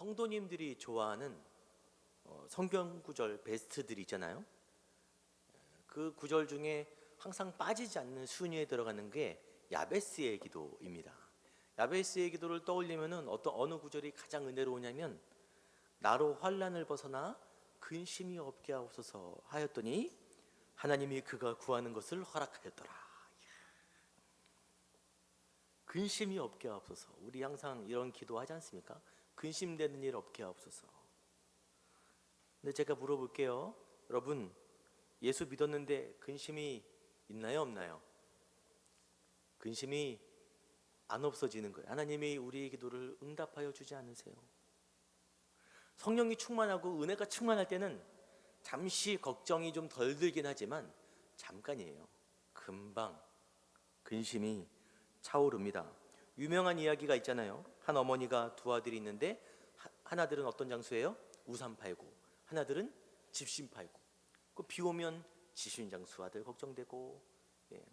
성도님들이 좋아하는 성경 구절 베스트들이 있잖아요. 그 구절 중에 항상 빠지지 않는 순위에 들어가는 게 야베스의 기도입니다. 야베스의 기도를 떠올리면은 어느 구절이 가장 은혜로우냐면, 나로 환난을 벗어나 근심이 없게 하옵소서 하였더니 하나님이 그가 구하는 것을 허락하였더라. 근심이 없게 하옵소서. 우리 항상 이런 기도하지 않습니까? 근심되는 일 없게 하옵소서. 근데 제가 물어볼게요. 여러분, 예수 믿었는데 근심이 있나요, 없나요? 근심이 안 없어지는 거예요. 하나님이 우리의 기도를 응답하여 주지 않으세요. 성령이 충만하고 은혜가 충만할 때는 잠시 걱정이 좀 덜 들긴 하지만 잠깐이에요. 금방 근심이 차오릅니다. 유명한 이야기가 있잖아요. 한 어머니가 두 아들이 있는데 하나들은 어떤 장수예요? 우산 팔고, 하나들은 집신 팔고. 비 오면 집신 장수 아들 걱정되고,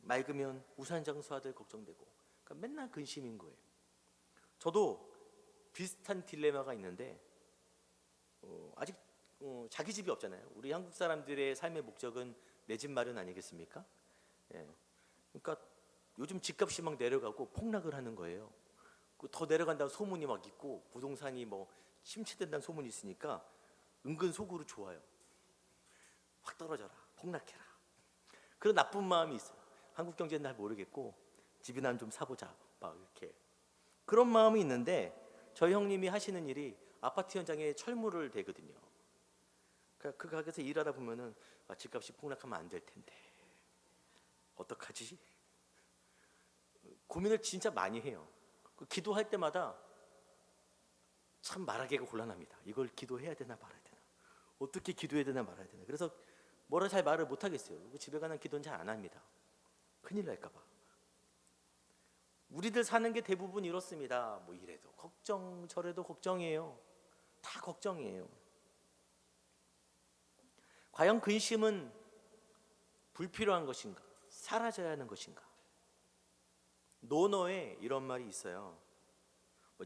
맑으면 우산 장수 아들 걱정되고. 그러니까 맨날 근심인 거예요. 저도 비슷한 딜레마가 있는데 아직 자기 집이 없잖아요. 우리 한국 사람들의 삶의 목적은 내 집 마련 아니겠습니까? 그러니까 요즘 집값이 막 내려가고 폭락을 하는 거예요. 더 내려간다는 소문이 막 있고 부동산이 뭐 침체된다는 소문이 있으니까 은근 속으로 좋아요. 확 떨어져라, 폭락해라. 그런 나쁜 마음이 있어요. 한국 경제는 잘 모르겠고 집이나 좀 사보자, 막 이렇게 그런 마음이 있는데, 저희 형님이 하시는 일이 아파트 현장에 철물을 대거든요. 그 가게에서 일하다 보면은 집값이 폭락하면 안 될 텐데 어떡하지? 고민을 진짜 많이 해요. 기도할 때마다 참 말하기가 곤란합니다. 이걸 기도해야 되나 말아야 되나, 어떻게 기도해야 되나 말아야 되나. 그래서 뭐라 잘 말을 못 하겠어요. 집에 가는 기도는 잘 안 합니다. 큰일 날까 봐. 우리들 사는 게 대부분 이렇습니다. 뭐 이래도 걱정 저래도 걱정이에요. 다 걱정이에요. 과연 근심은 불필요한 것인가? 사라져야 하는 것인가? 노너에 이런 말이 있어요.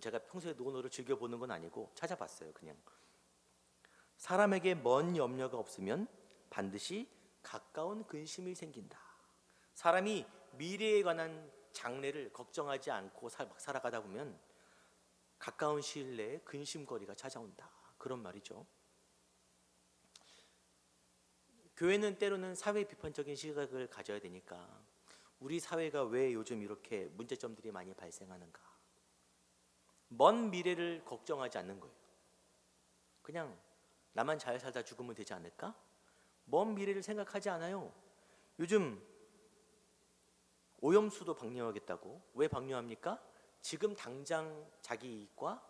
제가 평소에 노너를 즐겨보는 건 아니고 찾아봤어요. 그냥 사람에게 먼 염려가 없으면 반드시 가까운 근심이 생긴다. 사람이 미래에 관한 장래를 걱정하지 않고 살아가다 보면 가까운 시일 내에 근심거리가 찾아온다. 그런 말이죠. 교회는 때로는 사회 비판적인 시각을 가져야 되니까 우리 사회가 왜 요즘 이렇게 문제점들이 많이 발생하는가? 먼 미래를 걱정하지 않는 거예요. 그냥 나만 잘 살다 죽으면 되지 않을까? 먼 미래를 생각하지 않아요. 요즘 오염수도 방류하겠다고. 왜 방류합니까? 지금 당장 자기 이익과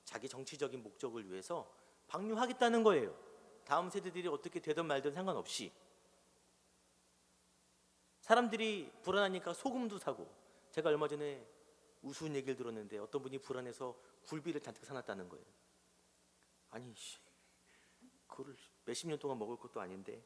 자기 정치적인 목적을 위해서 방류하겠다는 거예요. 다음 세대들이 어떻게 되든 말든 상관없이. 사람들이 불안하니까 소금도 사고, 제가 얼마 전에 우스운 얘기를 들었는데 어떤 분이 불안해서 굴비를 잔뜩 사놨다는 거예요. 아니 그걸 몇십 년 동안 먹을 것도 아닌데.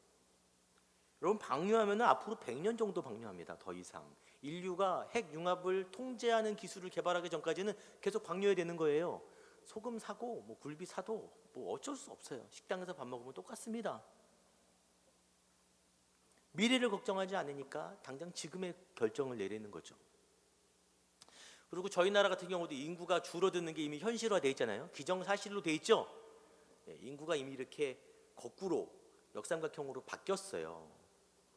여러분, 방류하면 앞으로 100년 정도 방류합니다. 더 이상 인류가 핵융합을 통제하는 기술을 개발하기 전까지는 계속 방류해야 되는 거예요. 소금 사고 뭐 굴비 사도 뭐 어쩔 수 없어요. 식당에서 밥 먹으면 똑같습니다. 미래를 걱정하지 않으니까 당장 지금의 결정을 내리는 거죠. 그리고 저희 나라 같은 경우도 인구가 줄어드는 게 이미 현실화되어 있잖아요. 기정사실로 되어 있죠. 인구가 이미 이렇게 거꾸로 역삼각형으로 바뀌었어요.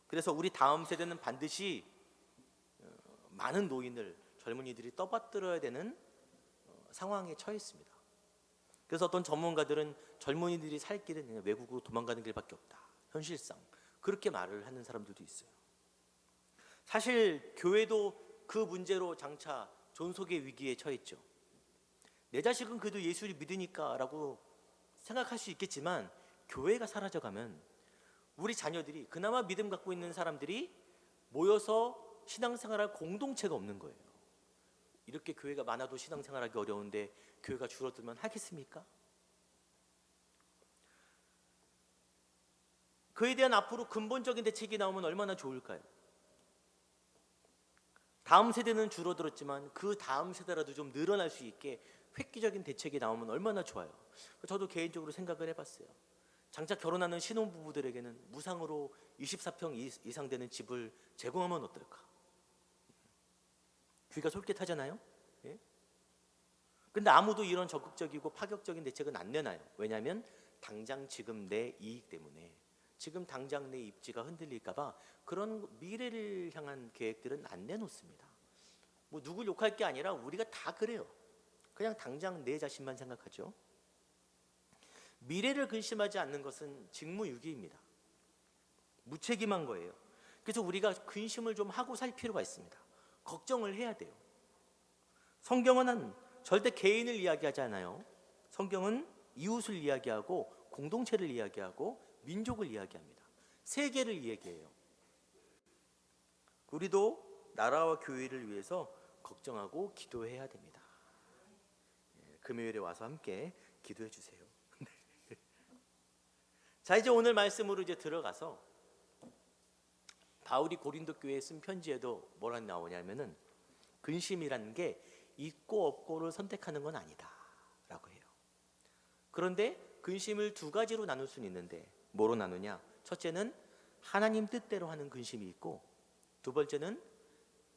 그래서 우리 다음 세대는 반드시 많은 노인을 젊은이들이 떠받들어야 되는 상황에 처했습니다. 그래서 어떤 전문가들은 젊은이들이 살 길은 그냥 외국으로 도망가는 길밖에 없다. 현실상 그렇게 말을 하는 사람들도 있어요. 사실 교회도 그 문제로 장차 존속의 위기에 처했죠. 내 자식은 그래도 예수를 믿으니까 라고 생각할 수 있겠지만, 교회가 사라져가면 우리 자녀들이, 그나마 믿음 갖고 있는 사람들이 모여서 신앙생활할 공동체가 없는 거예요. 이렇게 교회가 많아도 신앙생활하기 어려운데 교회가 줄어들면 하겠습니까? 그에 대한 앞으로 근본적인 대책이 나오면 얼마나 좋을까요? 다음 세대는 줄어들었지만 그 다음 세대라도 좀 늘어날 수 있게 획기적인 대책이 나오면 얼마나 좋아요. 저도 개인적으로 생각을 해봤어요. 장차 결혼하는 신혼부부들에게는 무상으로 24평 이상 되는 집을 제공하면 어떨까? 귀가 솔깃하잖아요. 예? 근데 아무도 이런 적극적이고 파격적인 대책은 안 내놔요. 왜냐하면 당장 지금 내 이익 때문에, 지금 당장 내 입지가 흔들릴까봐 그런 미래를 향한 계획들은 안 내놓습니다. 뭐 누굴 욕할 게 아니라 우리가 다 그래요. 그냥 당장 내 자신만 생각하죠. 미래를 근심하지 않는 것은 직무유기입니다. 무책임한 거예요. 그래서 우리가 근심을 좀 하고 살 필요가 있습니다. 걱정을 해야 돼요. 성경은 절대 개인을 이야기하지 않아요. 성경은 이웃을 이야기하고 공동체를 이야기하고 민족을 이야기합니다. 세계를 이야기해요. 우리도 나라와 교회를 위해서 걱정하고 기도해야 됩니다. 금요일에 와서 함께 기도해 주세요. 자, 이제 오늘 말씀으로 이제 들어가서, 바울이 고린도 교회에 쓴 편지에도 뭐라 나오냐면은 근심이라는 게 있고 없고를 선택하는 건 아니다 라고 해요. 그런데 근심을 두 가지로 나눌 수는 있는데 뭐로 나누냐? 첫째는 하나님 뜻대로 하는 근심이 있고, 두 번째는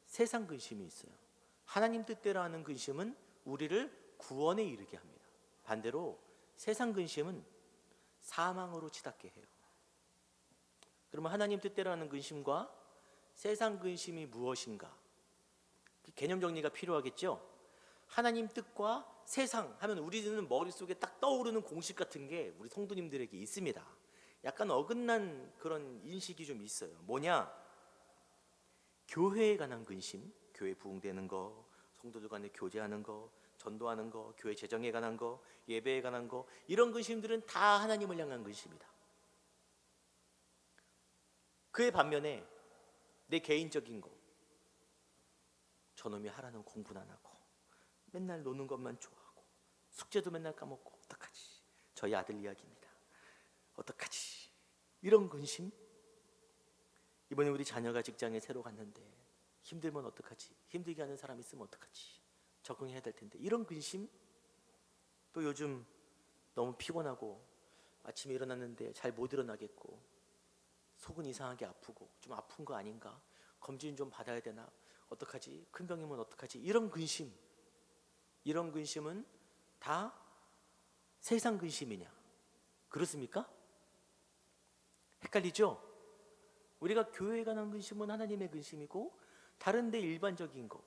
세상 근심이 있어요. 하나님 뜻대로 하는 근심은 우리를 구원에 이르게 합니다. 반대로 세상 근심은 사망으로 치닫게 해요. 그러면 하나님 뜻대로 하는 근심과 세상 근심이 무엇인가? 개념 정리가 필요하겠죠? 하나님 뜻과 세상 하면 우리는 머릿속에 딱 떠오르는 공식 같은 게 우리 성도님들에게 있습니다. 약간 어긋난 그런 인식이 좀 있어요. 뭐냐? 교회에 관한 근심, 교회 부흥되는 거, 성도들 간에 교제하는 거, 전도하는 거, 교회 재정에 관한 거, 예배에 관한 거, 이런 근심들은 다 하나님을 향한 근심이다. 그의 반면에 내 개인적인 거, 저놈이 하라는 공부는 안 하고 맨날 노는 것만 좋아하고 숙제도 맨날 까먹고 어떡하지? 저희 아들 이야기입니다. 어떡하지? 이런 근심. 이번에 우리 자녀가 직장에 새로 갔는데 힘들면 어떡하지? 힘들게 하는 사람 있으면 어떡하지? 적응해야 될 텐데, 이런 근심. 또 요즘 너무 피곤하고 아침에 일어났는데 잘 못 일어나겠고 속은 이상하게 아프고 좀 아픈 거 아닌가? 검진 좀 받아야 되나? 어떡하지? 큰 병이면 어떡하지? 이런 근심. 이런 근심은 다 세상 근심이냐? 그렇습니까? 헷갈리죠? 우리가 교회에 관한 근심은 하나님의 근심이고, 다른 데 일반적인 거,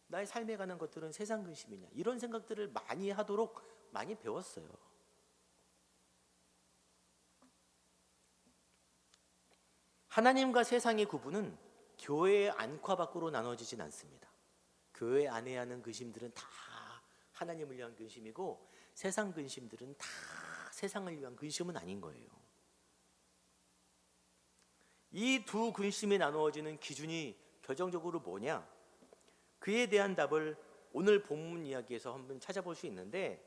나의 삶에 관한 것들은 세상 근심이냐? 이런 생각들을 많이 하도록 많이 배웠어요. 하나님과 세상의 구분은 교회의 안과 밖으로 나눠지진 않습니다. 교회 안에 하는 근심들은 다 하나님을 위한 근심이고, 세상 근심들은 다 세상을 위한 근심은 아닌 거예요. 이 두 근심이 나누어지는 기준이 결정적으로 뭐냐? 그에 대한 답을 오늘 본문 이야기에서 한번 찾아볼 수 있는데,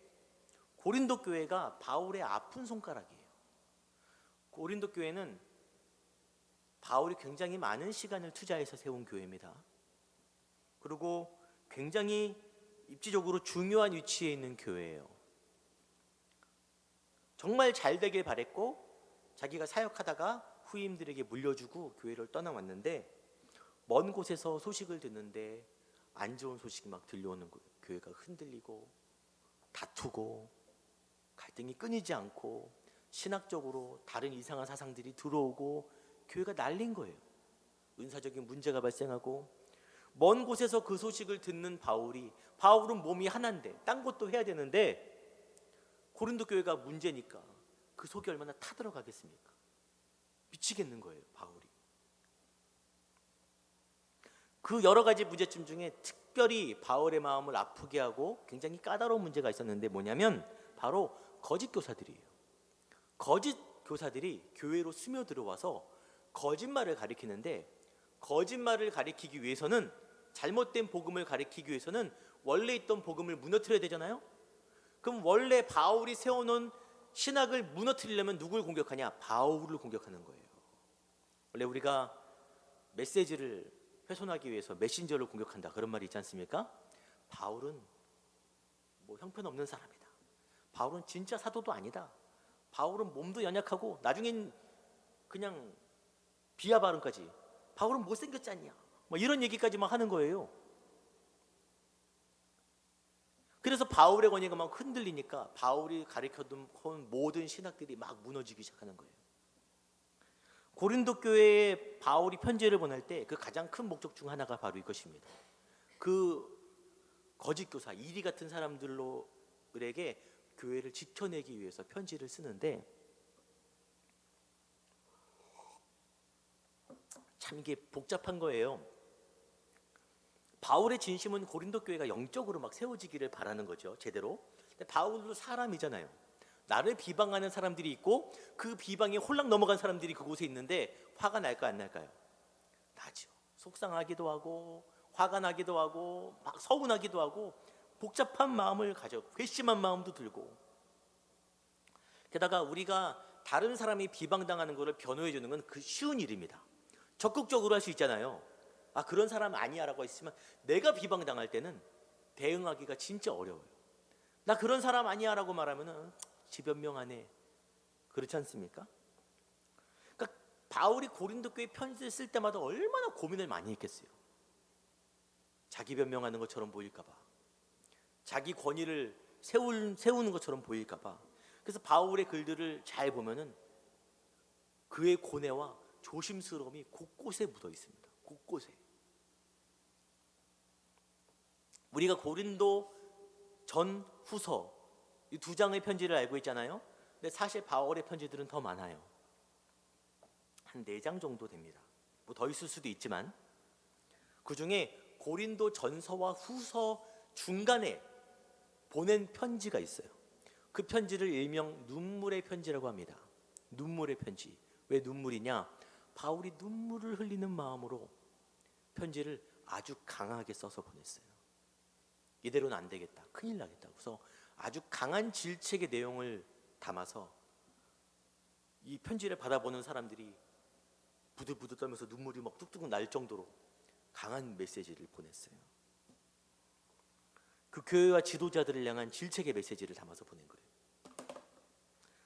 고린도 교회가 바울의 아픈 손가락이에요. 고린도 교회는 바울이 굉장히 많은 시간을 투자해서 세운 교회입니다. 그리고 굉장히 입지적으로 중요한 위치에 있는 교회예요. 정말 잘 되길 바랬고 자기가 사역하다가 후임들에게 물려주고 교회를 떠나왔는데, 먼 곳에서 소식을 듣는데 안 좋은 소식이 막 들려오는 거예요. 교회가 흔들리고 다투고 갈등이 끊이지 않고 신학적으로 다른 이상한 사상들이 들어오고 교회가 날린 거예요. 은사적인 문제가 발생하고 먼 곳에서 그 소식을 듣는 바울은 몸이 하나인데 딴 것도 해야 되는데 고린도 교회가 문제니까 그 속이 얼마나 타들어가겠습니까? 미치겠는 거예요, 바울이. 그 여러 가지 문제점 중에 특별히 바울의 마음을 아프게 하고 굉장히 까다로운 문제가 있었는데 뭐냐면 바로 거짓 교사들이에요. 거짓 교사들이 교회로 스며들어와서 거짓말을 가리키는데, 거짓말을 가리키기 위해서는, 잘못된 복음을 가리키기 위해서는 원래 있던 복음을 무너뜨려야 되잖아요. 그럼 원래 바울이 세워놓은 신학을 무너뜨리려면 누굴 공격하냐? 바울을 공격하는 거예요. 원래 우리가 메시지를 훼손하기 위해서 메신저를 공격한다, 그런 말이 있지 않습니까? 바울은 뭐 형편없는 사람이다. 바울은 진짜 사도도 아니다. 바울은 몸도 연약하고 나중엔 그냥 비하 발언까지, 바울은 못생겼지 않냐, 뭐 이런 얘기까지 막 하는 거예요. 그래서 바울의 권위가 막 흔들리니까 바울이 가르쳐둔 모든 신학들이 막 무너지기 시작하는 거예요. 고린도 교회에 바울이 편지를 보낼 때 그 가장 큰 목적 중 하나가 바로 이것입니다. 그 거짓 교사, 이리 같은 사람들에게 교회를 지켜내기 위해서 편지를 쓰는데, 참 이게 복잡한 거예요. 바울의 진심은 고린도 교회가 영적으로 막 세워지기를 바라는 거죠, 제대로. 근데 바울도 사람이잖아요. 나를 비방하는 사람들이 있고 그 비방에 홀랑 넘어간 사람들이 그곳에 있는데 화가 날까 안 날까요? 나죠. 속상하기도 하고 화가 나기도 하고 막 서운하기도 하고 복잡한 마음을 가져, 괘씸한 마음도 들고. 게다가 우리가 다른 사람이 비방당하는 것을 변호해 주는 건 그 쉬운 일입니다. 적극적으로 할 수 있잖아요. 아, 그런 사람 아니야 라고 했으면, 내가 비방당할 때는 대응하기가 진짜 어려워요. 나 그런 사람 아니야 라고 말하면 지 변명하네, 그렇지 않습니까? 그러니까 바울이 고린도 교회 편지를 쓸 때마다 얼마나 고민을 많이 했겠어요. 자기 변명하는 것처럼 보일까 봐, 자기 권위를 세우는 것처럼 보일까 봐. 그래서 바울의 글들을 잘 보면은 그의 고뇌와 조심스러움이 곳곳에 묻어 있습니다. 곳곳에. 우리가 고린도 전, 후서 이 두 장의 편지를 알고 있잖아요. 근데 사실 바울의 편지들은 더 많아요. 한 4장 정도 됩니다. 뭐 더 있을 수도 있지만, 그 중에 고린도 전서와 후서 중간에 보낸 편지가 있어요. 그 편지를 일명 눈물의 편지라고 합니다. 눈물의 편지. 왜 눈물이냐? 바울이 눈물을 흘리는 마음으로 편지를 아주 강하게 써서 보냈어요. 이대로는 안 되겠다, 큰일 나겠다. 그래서 아주 강한 질책의 내용을 담아서 이 편지를 받아보는 사람들이 부들부들 떨면서 눈물이 막 뚝뚝 날 정도로 강한 메시지를 보냈어요. 그 교회와 지도자들을 향한 질책의 메시지를 담아서 보낸 거예요.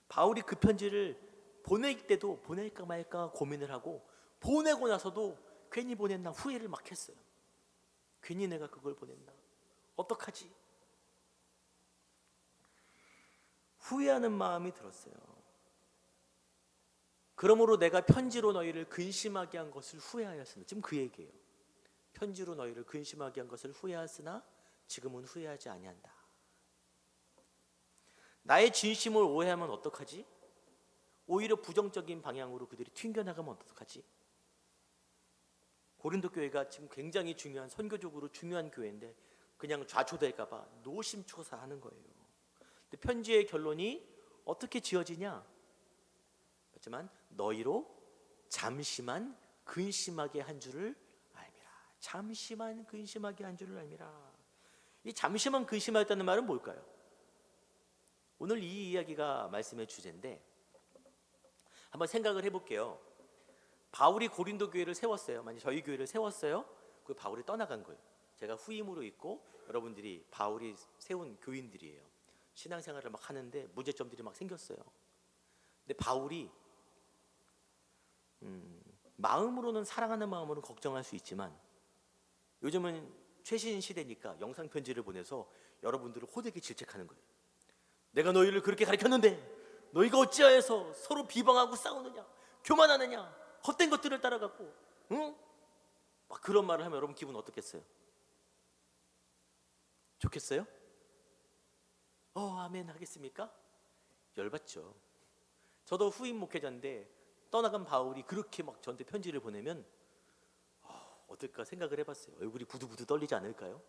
바울이 그 편지를 보낼 때도 보낼까 말까 고민을 하고, 보내고 나서도 괜히 보냈나 후회를 막 했어요. 괜히 내가 그걸 보냈나, 어떡하지? 후회하는 마음이 들었어요. 그러므로 내가 편지로 너희를 근심하게 한 것을 후회하였으나, 지금 그 얘기예요. 편지로 너희를 근심하게 한 것을 후회하였으나 지금은 후회하지 아니한다. 나의 진심을 오해하면 어떡하지? 오히려 부정적인 방향으로 그들이 튕겨나가면 어떡하지? 고린도 교회가 지금 굉장히 중요한, 선교적으로 중요한 교회인데 그냥 좌초될까 봐 노심초사하는 거예요. 근데 편지의 결론이 어떻게 지어지냐? 하지만 너희로 잠시만 근심하게 한 줄을 알미라. 잠시만 근심하게 한 줄을 알미라. 이 잠시만 근심하였다는 말은 뭘까요? 오늘 이 이야기가 말씀의 주제인데 한번 생각을 해볼게요. 바울이 고린도 교회를 세웠어요. 만약 저희 교회를 세웠어요. 그 바울이 떠나간 거예요. 제가 후임으로 있고 여러분들이 바울이 세운 교인들이에요. 신앙생활을 막 하는데 문제점들이 막 생겼어요. 근데 바울이 마음으로는, 사랑하는 마음으로는 걱정할 수 있지만, 요즘은 최신 시대니까 영상 편지를 보내서 여러분들을 호되게 질책하는 거예요. 내가 너희를 그렇게 가르쳤는데 너희가 어찌하여서 서로 비방하고 싸우느냐, 교만하느냐, 헛된 것들을 따라가고, 응? 막 그런 말을 하면 여러분 기분 어떻겠어요? 좋겠어요? 아멘 하겠습니까? 열받죠. 저도 후임 목회자인데 떠나간 바울이 그렇게 막 저한테 편지를 보내면 어떨까 생각을 해봤어요. 얼굴이 부들부들 떨리지 않을까요?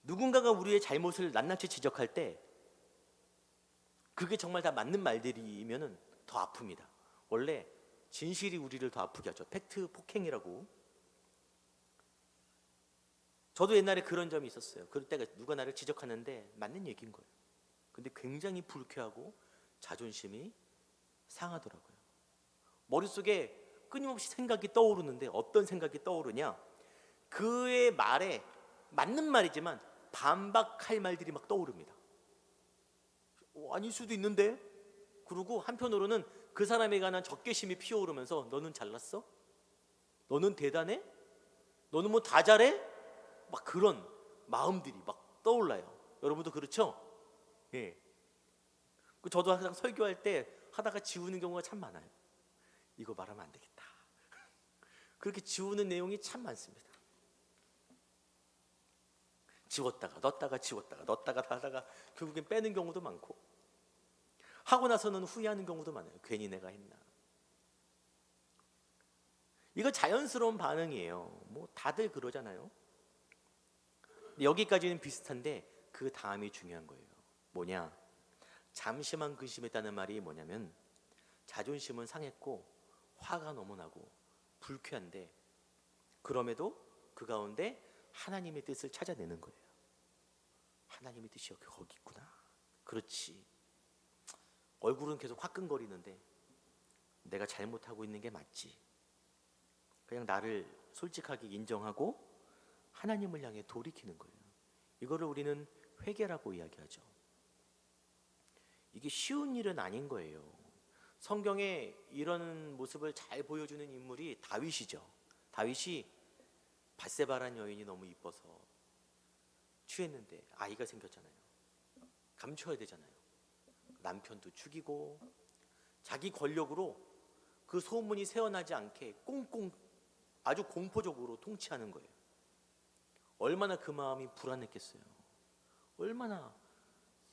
누군가가 우리의 잘못을 낱낱이 지적할 때 그게 정말 다 맞는 말들이면은 더 아픕니다. 원래 진실이 우리를 더 아프게 하죠. 팩트 폭행이라고. 저도 옛날에 그런 점이 있었어요. 그럴 때가 누가 나를 지적하는데 맞는 얘기인 거예요. 근데 굉장히 불쾌하고 자존심이 상하더라고요. 머릿속에 끊임없이 생각이 떠오르는데 어떤 생각이 떠오르냐? 그의 말에 맞는 말이지만 반박할 말들이 막 떠오릅니다. 아닐 수도 있는데? 그리고 한편으로는 그 사람에 관한 적개심이 피어오르면서 너는 잘났어? 너는 대단해? 너는 뭐 다 잘해? 막 그런 마음들이 막 떠올라요. 여러분도 그렇죠? 예. 저도 항상 설교할 때 하다가 지우는 경우가 참 많아요. 이거 말하면 안 되겠다. 그렇게 지우는 내용이 참 많습니다. 지웠다가 넣었다가 지웠다가 넣었다가 하다가 결국엔 빼는 경우도 많고 하고 나서는 후회하는 경우도 많아요. 괜히 내가 했나. 이거 자연스러운 반응이에요. 뭐 다들 그러잖아요. 여기까지는 비슷한데 그 다음이 중요한 거예요. 뭐냐? 잠시만 근심했다는 말이 뭐냐면 자존심은 상했고 화가 너무 나고 불쾌한데 그럼에도 그 가운데 하나님의 뜻을 찾아내는 거예요. 하나님의 뜻이 거기 있구나. 그렇지. 얼굴은 계속 화끈거리는데 내가 잘못하고 있는 게 맞지. 그냥 나를 솔직하게 인정하고 하나님을 향해 돌이키는 거예요. 이거를 우리는 회개라고 이야기하죠. 이게 쉬운 일은 아닌 거예요. 성경에 이런 모습을 잘 보여주는 인물이 다윗이죠. 다윗이 밧세바라는 여인이 너무 이뻐서 취했는데 아이가 생겼잖아요. 감춰야 되잖아요. 남편도 죽이고 자기 권력으로 그 소문이 새어나지 않게 꽁꽁 아주 공포적으로 통치하는 거예요. 얼마나 그 마음이 불안했겠어요. 얼마나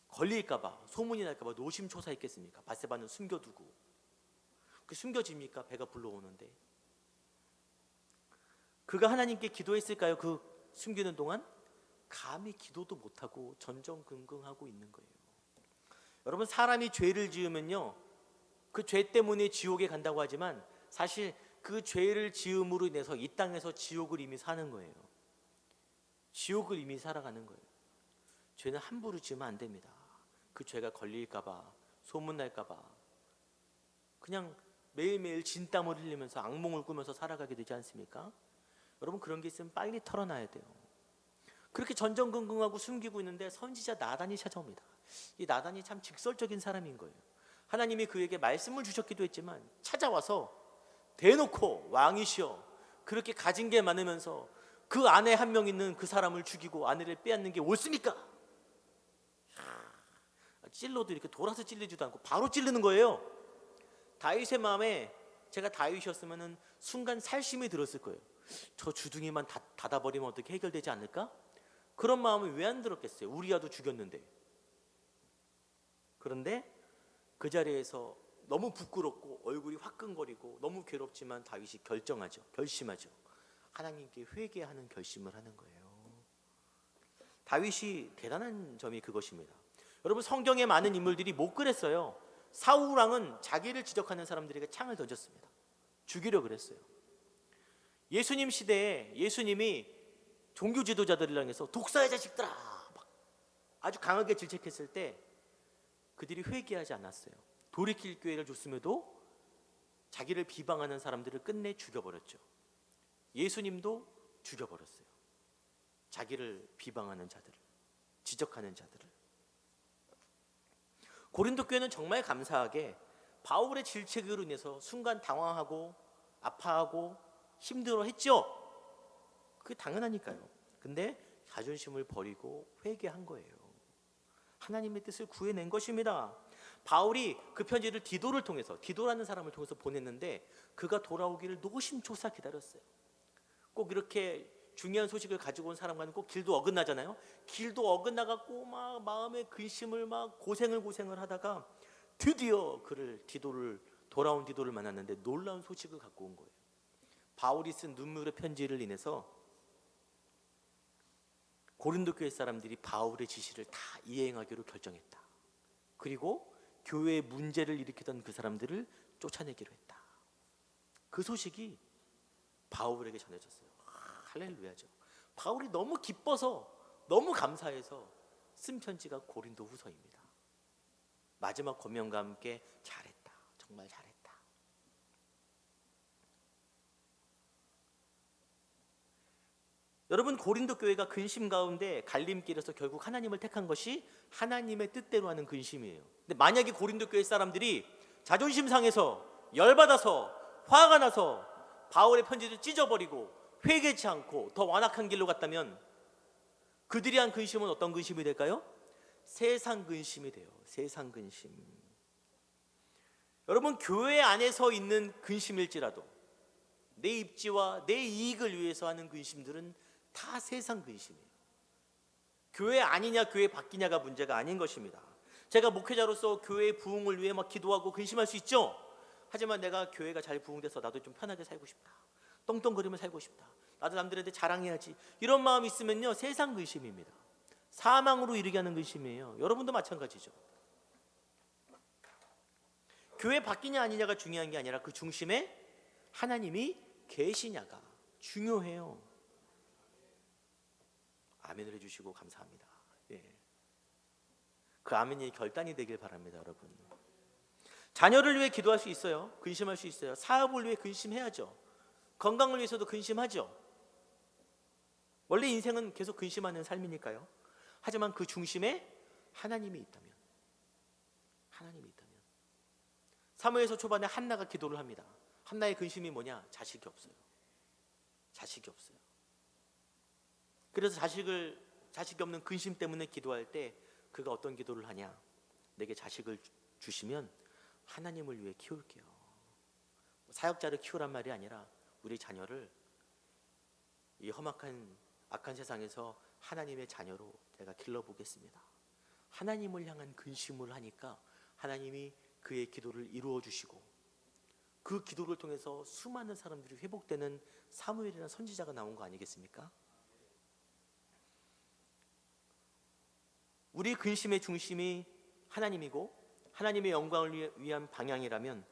걸릴까봐 소문이 날까봐 노심초사했겠습니까? 밧세바는 숨겨두고 그 숨겨집니까? 배가 불러오는데 그가 하나님께 기도했을까요? 그 숨기는 동안 감히 기도도 못하고 전전긍긍하고 있는 거예요. 여러분 사람이 죄를 지으면요 그 죄 때문에 지옥에 간다고 하지만 사실 그 죄를 지음으로 인해서 이 땅에서 지옥을 이미 사는 거예요. 지옥을 이미 살아가는 거예요. 죄는 함부로 지으면 안 됩니다. 그 죄가 걸릴까봐 소문날까봐 그냥 매일매일 진땀을 흘리면서 악몽을 꾸면서 살아가게 되지 않습니까? 여러분 그런 게 있으면 빨리 털어놔야 돼요. 그렇게 전전긍긍하고 숨기고 있는데 선지자 나단이 찾아옵니다. 이 나단이 참 직설적인 사람인 거예요. 하나님이 그에게 말씀을 주셨기도 했지만 찾아와서 대놓고 왕이시여 그렇게 가진 게 많으면서 그 아내 한 명 있는 그 사람을 죽이고 아내를 빼앗는 게 옳습니까? 찔러도 이렇게 돌아서 찔리지도 않고 바로 찌르는 거예요. 다윗의 마음에 제가 다윗이었으면 순간 살심이 들었을 거예요. 저 주둥이만 닫아버리면 어떻게 해결되지 않을까? 그런 마음이 왜 안 들었겠어요? 우리야도 죽였는데. 그런데 그 자리에서 너무 부끄럽고 얼굴이 화끈거리고 너무 괴롭지만 다윗이 결심하죠. 하나님께 회개하는 결심을 하는 거예요. 다윗이 대단한 점이 그것입니다. 여러분 성경에 많은 인물들이 못 그랬어요. 사울 왕은 자기를 지적하는 사람들에게 창을 던졌습니다. 죽이려 그랬어요. 예수님 시대에 예수님이 종교 지도자들을 향해서 독사의 자식들아 막 아주 강하게 질책했을 때 그들이 회개하지 않았어요. 돌이킬 기회를 줬음에도 자기를 비방하는 사람들을 끝내 죽여버렸죠. 예수님도 죽여버렸어요. 자기를 비방하는 자들을, 지적하는 자들을. 고린도 교회는 정말 감사하게 바울의 질책으로 인해서 순간 당황하고 아파하고 힘들어했죠. 그게 당연하니까요. 근데 자존심을 버리고 회개한 거예요. 하나님의 뜻을 구해낸 것입니다. 바울이 그 편지를 디도를 통해서, 디도라는 사람을 통해서 보냈는데 그가 돌아오기를 노심초사 기다렸어요. 꼭 이렇게 중요한 소식을 가지고 온 사람과는 꼭 길도 어긋나잖아요. 길도 어긋나갖고 막 마음의 근심을 막 고생을 하다가 드디어 돌아온 디도를 만났는데 놀라운 소식을 갖고 온 거예요. 바울이 쓴 눈물의 편지를 인해서 고린도 교회 사람들이 바울의 지시를 다 이행하기로 결정했다. 그리고 교회에 문제를 일으키던 그 사람들을 쫓아내기로 했다. 그 소식이 바울에게 전해졌어요. 할렐루야죠. 바울이 너무 기뻐서, 너무 감사해서 쓴 편지가 고린도 후서입니다. 마지막 권면과 함께 잘했다, 정말 잘했다. 여러분, 고린도 교회가 근심 가운데 갈림길에서 결국 하나님을 택한 것이 하나님의 뜻대로 하는 근심이에요. 근데 만약에 고린도 교회 사람들이 자존심 상해서, 열받아서, 화가 나서 바울의 편지를 찢어버리고 회개치 않고 더 완악한 길로 갔다면 그들이 한 근심은 어떤 근심이 될까요? 세상 근심이 돼요. 세상 근심. 여러분, 교회 안에서 있는 근심일지라도 내 입지와 내 이익을 위해서 하는 근심들은 다 세상 근심이에요. 교회 아니냐 교회 바뀌냐가 문제가 아닌 것입니다. 제가 목회자로서 교회의 부흥을 위해 막 기도하고 근심할 수 있죠. 하지만 내가 교회가 잘 부흥돼서 나도 좀 편하게 살고 싶다, 떵떵거리며 살고 싶다, 나도 남들한테 자랑해야지, 이런 마음이 있으면요, 세상 근심입니다. 사망으로 이르게 하는 근심이에요. 여러분도 마찬가지죠. 교회 바뀌냐 아니냐가 중요한 게 아니라 그 중심에 하나님이 계시냐가 중요해요. 아멘을 해주시고 감사합니다. 예. 그 아멘이 결단이 되길 바랍니다. 여러분, 자녀를 위해 기도할 수 있어요. 근심할 수 있어요. 사업을 위해 근심해야죠. 건강을 위해서도 근심하죠. 원래 인생은 계속 근심하는 삶이니까요. 하지만 그 중심에 하나님이 있다면, 사무엘서 초반에 한나가 기도를 합니다. 한나의 근심이 뭐냐? 자식이 없어요. 그래서 자식이 없는 근심 때문에 기도할 때 그가 어떤 기도를 하냐? 내게 자식을 주시면 하나님을 위해 키울게요. 사역자를 키우란 말이 아니라 우리 자녀를 이 험악한 악한 세상에서 하나님의 자녀로 내가 길러보겠습니다. 하나님을 향한 근심을 하니까 하나님이 그의 기도를 이루어 주시고, 그 기도를 통해서 수많은 사람들이 회복되는 사무엘이라는 선지자가 나온 거 아니겠습니까? 우리 근심의 중심이 하나님이고 하나님의 영광을 위한 방향이라면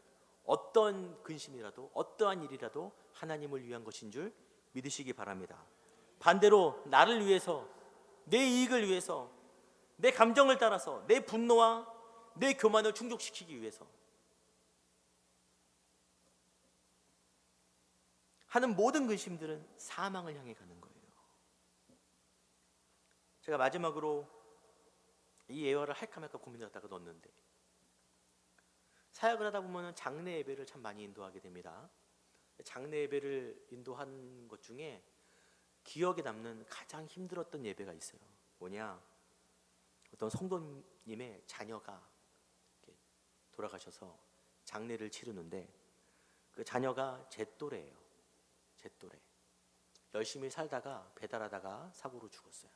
어떤 근심이라도, 어떠한 일이라도 하나님을 위한 것인 줄 믿으시기 바랍니다. 반대로 나를 위해서, 내 이익을 위해서, 내 감정을 따라서 내 분노와 내 교만을 충족시키기 위해서 하는 모든 근심들은 사망을 향해 가는 거예요. 제가 마지막으로 이 예화를 할까 말까 고민하다가 넣었는데, 사역을 하다 보면 장례 예배를 참 많이 인도하게 됩니다. 장례 예배를 인도한 것 중에 기억에 남는 가장 힘들었던 예배가 있어요. 뭐냐? 어떤 성도님의 자녀가 돌아가셔서 장례를 치르는데 그 자녀가 제 또래예요. 제 또래. 열심히 살다가 배달하다가 사고로 죽었어요.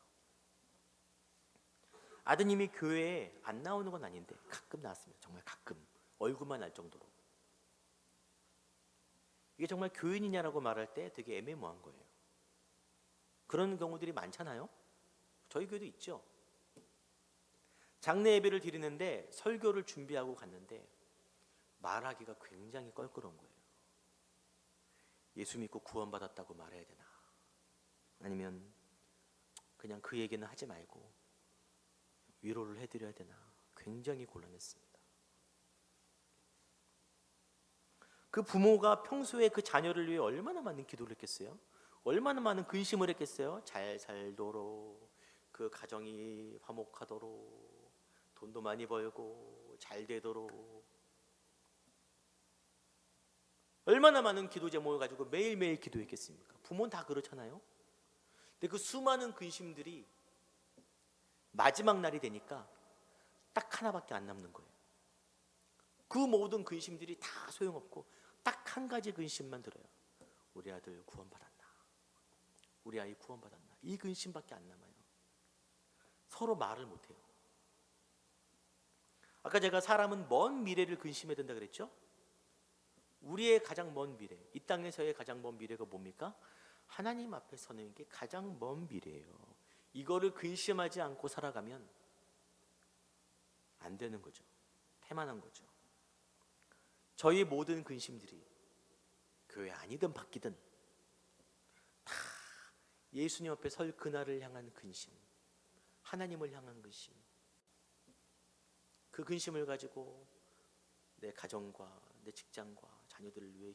아드님이 교회에 안 나오는 건 아닌데 가끔 나왔습니다. 정말 가끔. 얼굴만 알 정도로. 이게 정말 교인이냐라고 말할 때 되게 애매모호한 거예요. 그런 경우들이 많잖아요. 저희 교회도 있죠. 장례 예배를 드리는데 설교를 준비하고 갔는데 말하기가 굉장히 껄끄러운 거예요. 예수 믿고 구원받았다고 말해야 되나, 아니면 그냥 그 얘기는 하지 말고 위로를 해드려야 되나, 굉장히 곤란했습니다. 그 부모가 평소에 그 자녀를 위해 얼마나 많은 기도를 했겠어요? 얼마나 많은 근심을 했겠어요? 잘 살도록, 그 가정이 화목하도록, 돈도 많이 벌고 잘 되도록, 얼마나 많은 기도 제목을 가지고 매일매일 기도했겠습니까? 부모는 다 그렇잖아요. 근데 그 수많은 근심들이 마지막 날이 되니까 딱 하나밖에 안 남는 거예요. 그 모든 근심들이 다 소용없고 딱 한 가지 근심만 들어요. 우리 아들 구원받았나? 우리 아이 구원받았나? 이 근심밖에 안 남아요. 서로 말을 못해요. 아까 제가 사람은 먼 미래를 근심해야 된다 그랬죠? 우리의 가장 먼 미래, 이 땅에서의 가장 먼 미래가 뭡니까? 하나님 앞에 서는 게 가장 먼 미래예요. 이거를 근심하지 않고 살아가면 안 되는 거죠. 태만한 거죠. 저희 모든 근심들이 교회 아니든 밖이든 다 예수님 앞에 설 그날을 향한 근심, 하나님을 향한 근심, 그 근심을 가지고 내 가정과 내 직장과 자녀들을 위해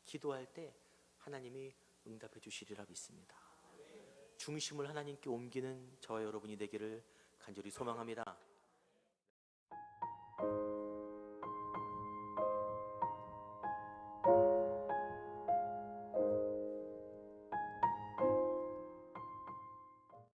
기도할 때 하나님이 응답해 주시리라 믿습니다. 중심을 하나님께 옮기는 저와 여러분이 되기를 간절히 소망합니다.